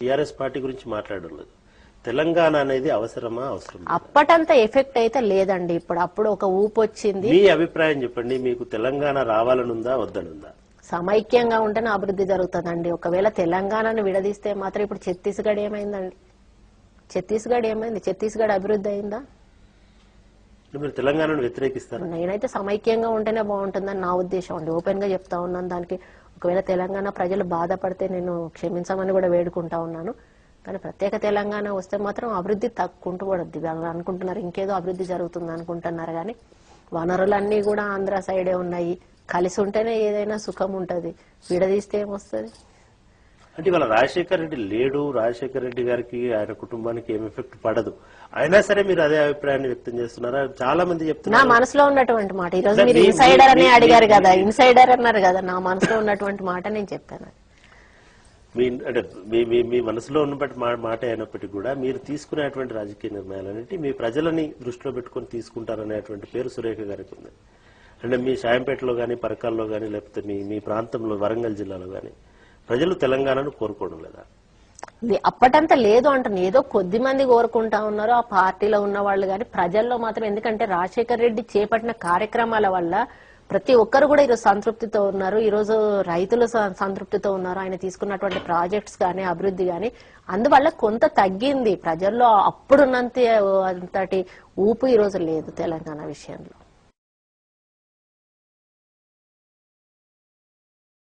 TRS party గురించి మాట్లాడలేదు. తెలంగాణ అనేది అవసరమా అవసరం? అప్పటంత ఎఫెక్ట్ అయితే లేదండి. అప్పుడు ఒక ఊపు వచ్చింది. మీ అభిప్రాయం చెప్పండి. మీకు తెలంగాణ రావాలనుందా వద్దనుందా? సమైక్యంగా ఉంటేనే అభివృద్ధి జరుగుతుందండి. ఒకవేళ తెలంగాణను విడదీస్తే మాత్రం ఇప్పుడు ఛత్తీస్గఢ్ ఏమైందండి? ఛత్తీస్గఢ్ ఏమైంది? ఛత్తీస్గఢ్ అభివృద్ధి అయిందా? మీరు తెలంగాణను వ్యతిరేకిస్తారు? నేనైతే సమైక్యంగా ఉంటేనే బాగుంటుందని నా ఉద్దేశం అండి. ఓపెన్ గా చెప్తా ఉన్నాను. దానికి ఒకవేళ తెలంగాణ ప్రజలు బాధపడితే నేను క్షమించమని కూడా వేడుకుంటా ఉన్నాను. కానీ ప్రత్యేక తెలంగాణ వస్తే మాత్రం అభివృద్ధి తగ్గుకుంటూ పడుద్ది అనుకుంటున్నారు. ఇంకేదో అభివృద్ధి జరుగుతుంది అనుకుంటున్నారు. కానీ వనరులన్నీ కూడా ఆంధ్ర సైడే ఉన్నాయి. కలిసి ఉంటేనే ఏదైనా సుఖం ఉంటది. విడదీస్తే ఏమొస్తుంది? అంటే ఇవాళ రాజశేఖర్ రెడ్డి లేడు. రాజశేఖర్ రెడ్డి గారికి ఆయన కుటుంబానికి ఏం ఎఫెక్ట్ పడదు. అయినా సరే మీరు అదే అభిప్రాయాన్ని వ్యక్తం చేస్తున్నారా? చాలా మంది చెప్తున్నారు. నా మనసులో ఉన్నటువంటి మాట ఈరోజు మీరు ఇన్సైడర్ అని అడిగారు కదా, ఇన్సైడర్ అన్నారు కదా, నా మనసులో ఉన్నటువంటి మాట నేను చెప్పాను. అంటే మీ మనసులో ఉన్నప్పటి మాట అయినప్పటికీ కూడా మీరు తీసుకునేటువంటి రాజకీయ నిర్ణయాలన్నింటి మీ ప్రజలని దృష్టిలో పెట్టుకుని తీసుకుంటారనేటువంటి పేరు సురేఖ గారికి ఉంది. అంటే మీ షాయంపేటలో గానీ, పరకాల్లో గానీ, లేకపోతే మీ ప్రాంతంలో వరంగల్ జిల్లాలో గానీ ప్రజలు తెలంగాణను కోరుకోవడం లేదా? అప్పటంతా లేదు అంటాను. ఏదో కొద్ది మంది కోరుకుంటా ఉన్నారు ఆ పార్టీలో ఉన్న వాళ్ళు. కానీ ప్రజల్లో మాత్రం, ఎందుకంటే రాజశేఖర్ రెడ్డి చేపట్టిన కార్యక్రమాల వల్ల ప్రతి ఒక్కరు కూడా ఈరోజు సంతృప్తితో ఉన్నారు. ఈరోజు రైతులు సంతృప్తితో ఉన్నారు. ఆయన తీసుకున్నటువంటి ప్రాజెక్ట్స్ గానీ, అభివృద్ధి గానీ, అందువల్ల కొంత తగ్గింది ప్రజల్లో. అప్పుడున్నంతటి ఊపు ఈరోజు లేదు తెలంగాణ విషయంలో.